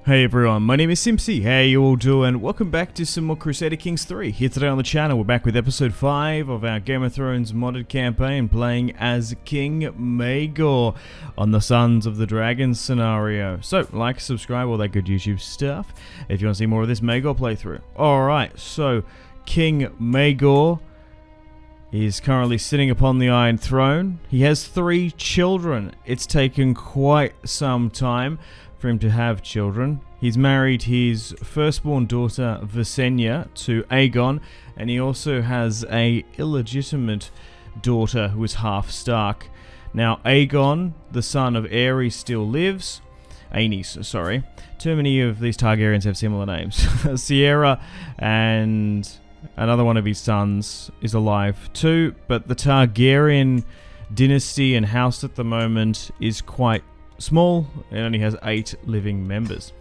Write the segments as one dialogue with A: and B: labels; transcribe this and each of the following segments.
A: Hey everyone, my name is Simpzy. How you all doing? Welcome back to some more Crusader Kings 3. Here today on the channel, we're back with episode 5 of our Game of Thrones modded campaign, playing as King Maegor on the Sons of the Dragon scenario. So, like, subscribe, all that good YouTube stuff, if you want to see more of this Maegor playthrough. Alright, so, King Maegor is currently sitting upon the Iron Throne. He has 3 children. It's taken quite some time for him to have children. He's married his firstborn daughter Visenya to Aegon, and he also has a illegitimate daughter who is half Stark. Now Aegon, the son of Aerys, still lives. Aenys, sorry. Too many of these Targaryens have similar names. Sierra and another one of his sons is alive too, but the Targaryen dynasty and house at the moment is quite small. It only has 8 living members.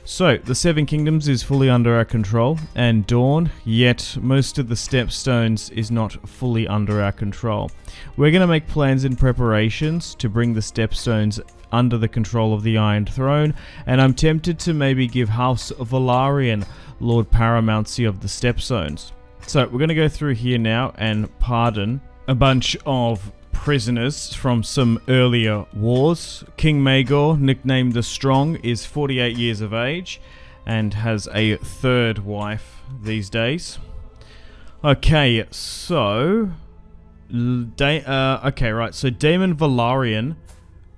A: So the 7 Kingdoms is fully under our control, and Dawn, yet most of the Stepstones is not fully under our control. We're going to make plans and preparations to bring the Stepstones under the control of the Iron Throne, and I'm tempted to maybe give House Velaryon Lord Paramountcy of the Stepstones. So we're going to go through here now and pardon a bunch of prisoners from some earlier wars. King Maegor, nicknamed the Strong, is 48 years of age and has a 3rd wife these days. Okay, so okay, right. So Daemon Velaryon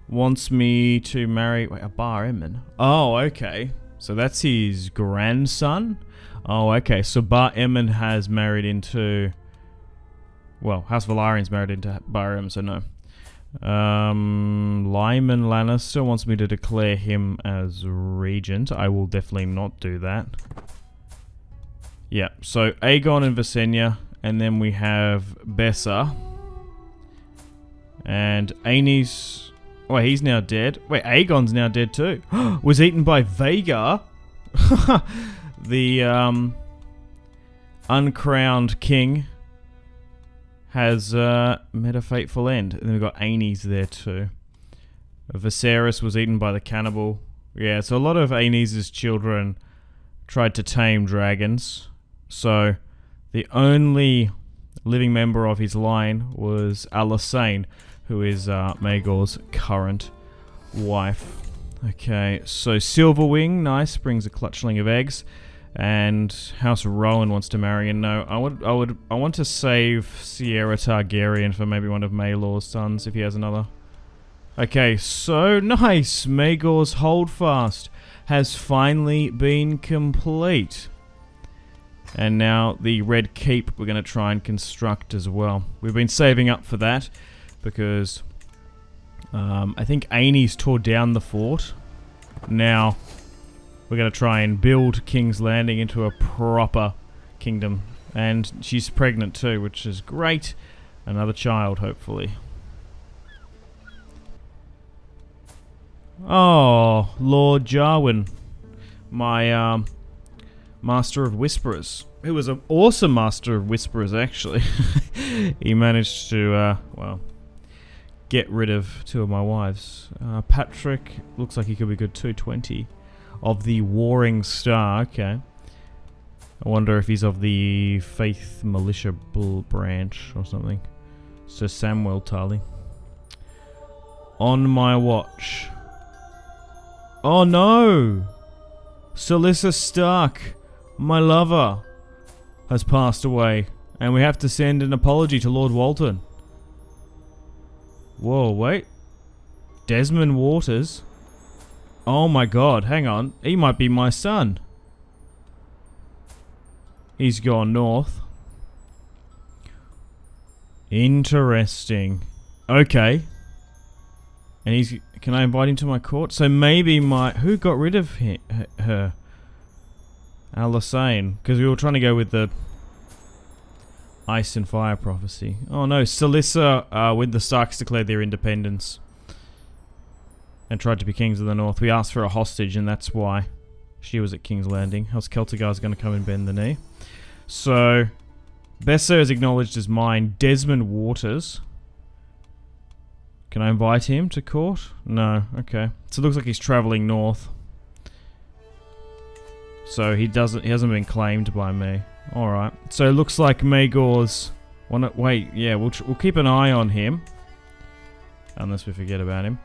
A: wants me to marry a Bar Emmon. Oh, okay. So that's his grandson. Oh, okay. So Bar Emmon has married into, well, House Velaryon's married into Barham, so no. Lyman Lannister wants me to declare him as regent. I will definitely not do that. Yeah, so Aegon and Visenya, and then we have Bessa. And Aenys. Oh, he's now dead. Wait, Aegon's now dead too. Was eaten by Vhagar. The uncrowned king has met a fateful end. And then we've got Aenys there too. Viserys was eaten by the cannibal. Yeah, so a lot of Aenys' children tried to tame dragons. So the only living member of his line was Alysanne, who is Maegor's current wife. Okay, so Silverwing, nice, brings a clutchling of eggs. And House Rowan wants to marry, and no, I want to save Sierra Targaryen for maybe one of Maelor's sons if he has another. Okay, so nice. Maegor's holdfast has finally been complete. And now the Red Keep we're going to try and construct as well. We've been saving up for that because I think Aenys tore down the fort. Now we're going to try and build King's Landing into a proper kingdom. And she's pregnant too, which is great. Another child, hopefully. Oh, Lord Jarwin. My Master of Whisperers. He was an awesome Master of Whisperers, actually. He managed to, well, get rid of 2 of my wives. Patrick looks like he could be good 220. Of the Warring Star, okay. I wonder if he's of the Faith Militia Bull branch or something. Sir Samwell Tarly. On my watch. Oh no! Celyssa Stark, my lover, has passed away, and we have to send an apology to Lord Walton. Whoa, wait. Desmond Waters? Oh my god, hang on. He might be my son. He's gone north. Interesting. Okay. And he's... Can I invite him to my court? So maybe my... Who got rid of her? Alysanne. Because we were trying to go with the Ice and Fire prophecy. Oh no, Celyssa, when the Starks declared their independence and tried to be kings of the north, we asked for a hostage, and that's why she was at King's Landing. House Celtigar's going to come and bend the knee. So, Bessa is acknowledged as mine. Desmond Waters. Can I invite him to court? No, okay. So it looks like he's travelling north. So he hasn't been claimed by me. Alright. So it looks like Maegor's... Wait, yeah, we'll keep an eye on him. Unless we forget about him.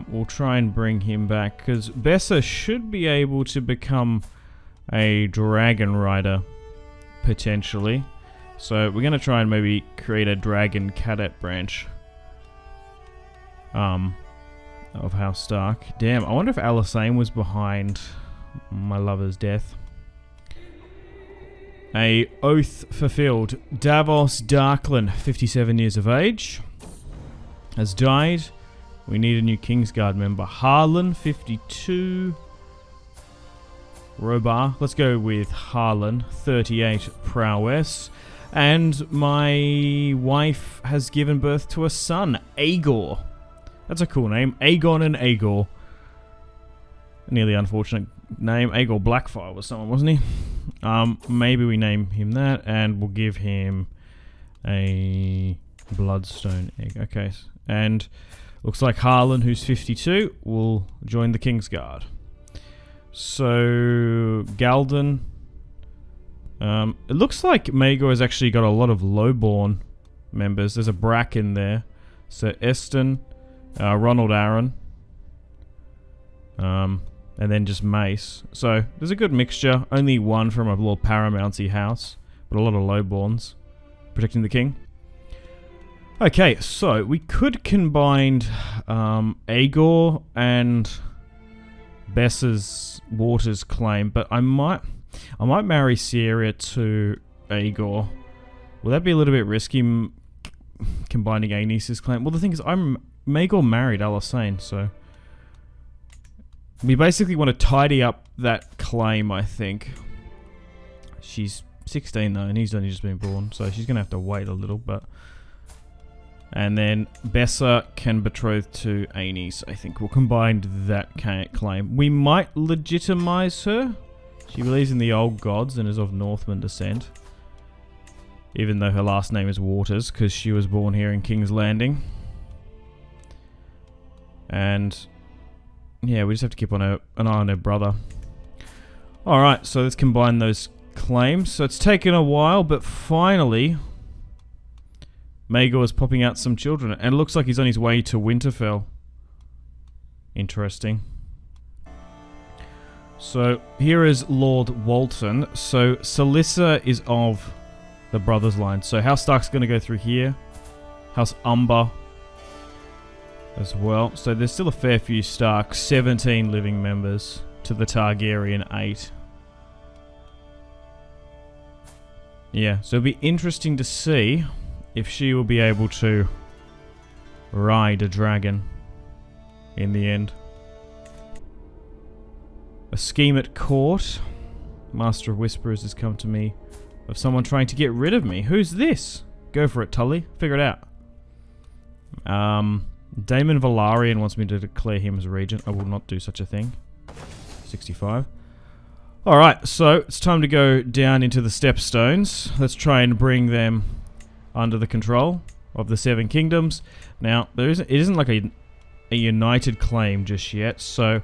A: We'll try and bring him back, because Bessa should be able to become a dragon rider, potentially. So we're going to try and maybe create a dragon cadet branch of House Stark. Damn, I wonder if Alysanne was behind my lover's death. A oath fulfilled. Davos Darkland, 57 years of age, has died. We need a new Kingsguard member. Harlan, 52. Robar. Let's go with Harlan, 38 prowess. And my wife has given birth to a son, Aegor. That's a cool name. Aegon and Aegor. A nearly unfortunate name. Aegor Blackfire was someone, wasn't he? Maybe we name him that, and we'll give him a bloodstone egg. Okay, and looks like Harlan, who's 52, will join the Kingsguard. So, Galden. It looks like Maegor has actually got a lot of lowborn members. There's a Bracken there. So, Eston, Ronald Aaron, and then just Mace. So, there's a good mixture. Only one from a little Paramouncy house, but a lot of lowborns protecting the king. Okay, so we could combine Aegor and Bessa's Waters claim, but I might marry Syria to Aegor. Will that be a little bit risky, combining Aenys's claim? Well, the thing is, Maegor married Alysanne, so we basically want to tidy up that claim, I think. She's 16 though, and he's only just been born, so she's going to have to wait a little, but... And then Bessa can betroth to Aenys. I think we'll combine that claim. We might legitimize her. She believes in the old gods and is of Northman descent. Even though her last name is Waters, because she was born here in King's Landing. And yeah, we just have to keep an eye on her brother. Alright, so let's combine those claims. So it's taken a while, but finally... Maegor is popping out some children, and it looks like he's on his way to Winterfell. Interesting. So, here is Lord Walton. So, Salissa is of the brothers line. So, House Stark's going to go through here. House Umber as well. So, there's still a fair few Stark. 17 living members to the Targaryen 8. Yeah, so it'll be interesting to see if she will be able to ride a dragon in the end. A scheme at court. Master of Whisperers has come to me of someone trying to get rid of me. Who's this? Go for it, Tully. Figure it out. Daemon Velaryon wants me to declare him as regent. I will not do such a thing. 65. Alright, so it's time to go down into the Stepstones. Let's try and bring them under the control of the Seven Kingdoms. Now, it isn't like a united claim just yet, so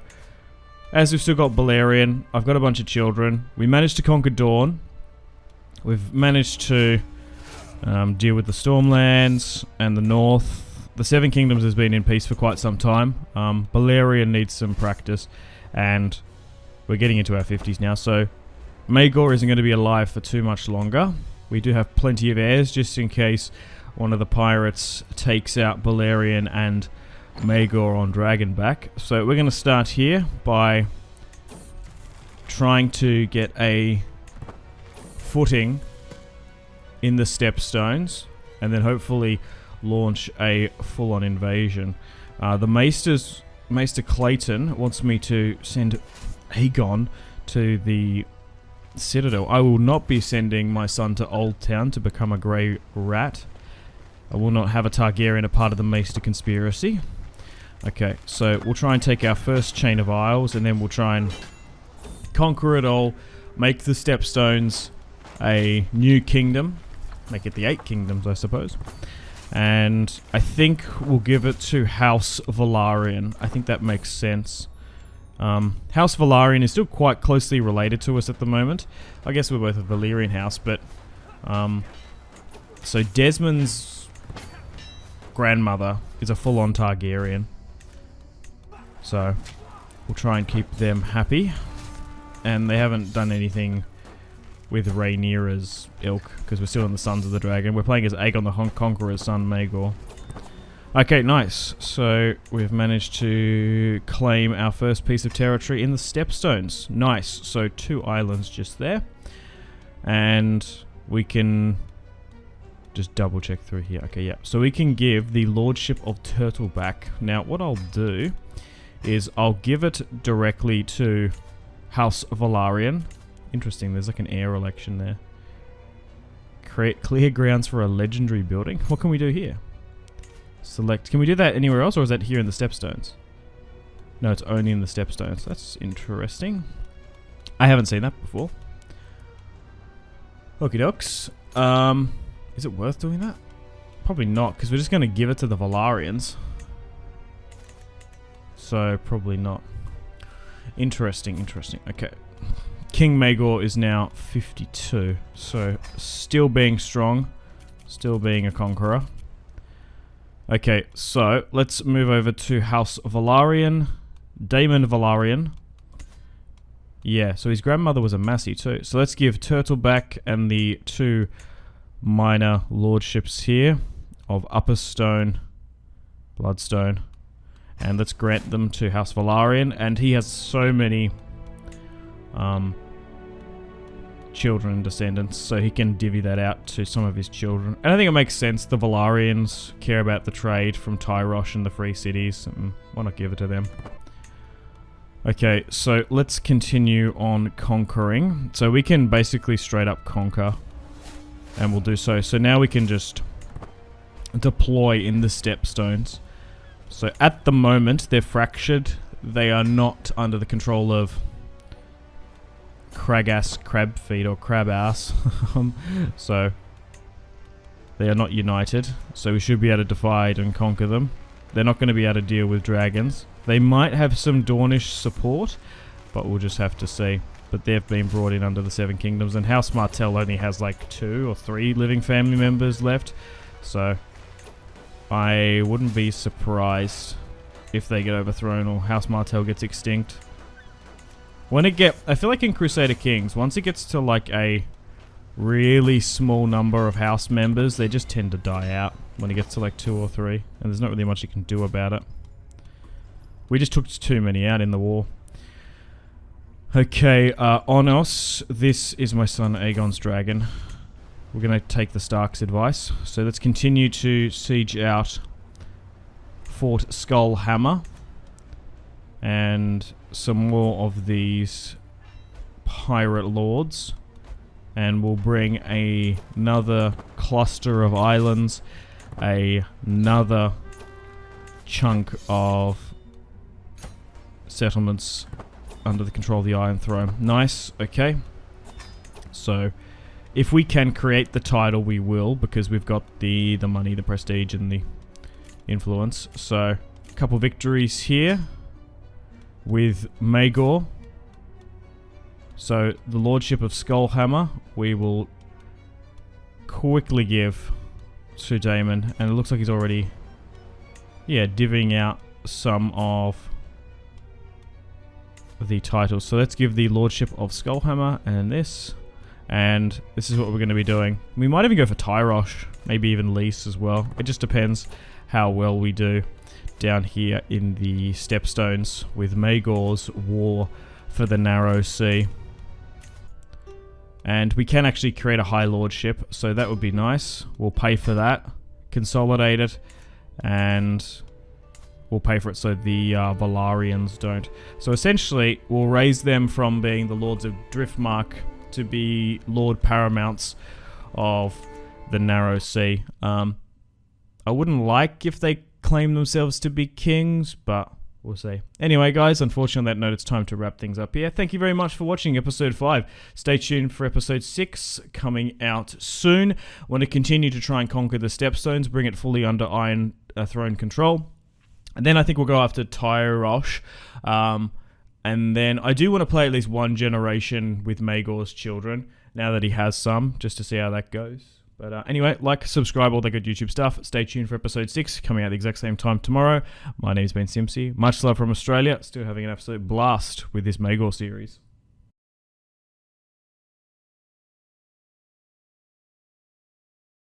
A: as we've still got Balerion, I've got a bunch of children. We managed to conquer Dawn. We've managed to deal with the Stormlands and the North. The Seven Kingdoms has been in peace for quite some time. Balerion needs some practice, and we're getting into our 50s now, so Maegor isn't going to be alive for too much longer. We do have plenty of heirs, just in case one of the pirates takes out Balerion and Maegor on Dragonback. So we're going to start here by trying to get a footing in the Stepstones, and then hopefully launch a full-on invasion. The Maester Clayton wants me to send Aegon to the Citadel. I will not be sending my son to Old Town to become a grey rat. I will not have a Targaryen a part of the Maester conspiracy. Okay, so we'll try and take our first chain of isles, and then we'll try and conquer it all, make the Stepstones a new kingdom, make it the 8 kingdoms, I suppose. And I think we'll give it to House Velaryon. I think that makes sense. House Velaryon is still quite closely related to us at the moment. I guess we're both a Valyrian house, but... so Desmond's grandmother is a full-on Targaryen. So, we'll try and keep them happy. And they haven't done anything with Rhaenyra's ilk, because we're still in the Sons of the Dragon. We're playing as Aegon the Conqueror's son, Maegor. Okay, nice. So, we've managed to claim our first piece of territory in the Stepstones. Nice. So, 2 islands just there. And we can just double check through here. Okay, yeah. So, we can give the Lordship of Turtle back. Now, what I'll do is I'll give it directly to House Velaryon. Interesting, there's like an heir election there. Create clear grounds for a legendary building. What can we do here? Select. Can we do that anywhere else, or is that here in the Stepstones? No, it's only in the Stepstones. That's interesting. I haven't seen that before. Okie dokes. Is it worth doing that? Probably not, because we're just going to give it to the Velaryons. So, probably not. Interesting, interesting. Okay. King Maegor is now 52. So, still being strong. Still being a conqueror. Okay, so let's move over to House Velaryon. Daemon Velaryon. Yeah, so his grandmother was a Massey too. So let's give Turtle back and the 2 minor lordships here of Upper Stone, Bloodstone. And let's grant them to House Velaryon. And he has so many children and descendants, so he can divvy that out to some of his children. And I think it makes sense. The Velaryons care about the trade from Tyrosh and the Free Cities, and why not give it to them? Okay, so let's continue on conquering. So we can basically straight up conquer, and we'll do so. So now we can just deploy in the Stepstones. So at the moment, they're fractured. They are not under the control of Cragass Crabfeet or Crabass. So they are not united. So we should be able to divide and conquer them. They're not going to be able to deal with dragons. They might have some Dornish support, but we'll just have to see. But they've been brought in under the Seven Kingdoms, and House Martell only has like 2 or 3 living family members left. So I wouldn't be surprised if they get overthrown or House Martell gets extinct. I feel like in Crusader Kings, once it gets to like a really small number of house members, they just tend to die out when it gets to like 2 or 3, and there's not really much you can do about it. We just took too many out in the war. Okay, Onos, this is my son Aegon's dragon. We're going to take the Stark's advice. So let's continue to siege out Fort Skullhammer. And some more of these pirate lords. And we'll bring another cluster of islands. Another chunk of settlements under the control of the Iron Throne. Nice, okay. So if we can create the title, we will, because we've got the money, the prestige, and the influence. So, a couple victories here with Maegor. So, the Lordship of Skullhammer, we will quickly give to Daemon. And it looks like he's already, divvying out some of the titles. So, let's give the Lordship of Skullhammer and this. And this is what we're going to be doing. We might even go for Tyrosh, maybe even Lys as well. It just depends how well we do down here in the Stepstones with Maegor's war for the Narrow Sea. And we can actually create a High Lordship, so that would be nice. We'll pay for that, consolidate it, and we'll pay for it so the Velaryons don't. So essentially, we'll raise them from being the Lords of Driftmark to be Lord Paramounts of the Narrow Sea. I wouldn't like if they claim themselves to be kings, but we'll see. Anyway, guys, unfortunately on that note, it's time to wrap things up here. Thank you very much for watching episode 5. Stay tuned for episode 6 coming out soon. Want to continue to try and conquer the Stepstones, bring it fully under Iron Throne control. And then I think we'll go after Tyrosh. And then I do want to play at least one generation with Maegor's children, now that he has some, just to see how that goes. But anyway, like, subscribe, all that good YouTube stuff. Stay tuned for episode 6, coming out at the exact same time tomorrow. My name's been Simpzy. Much love from Australia. Still having an absolute blast with this Maegor series.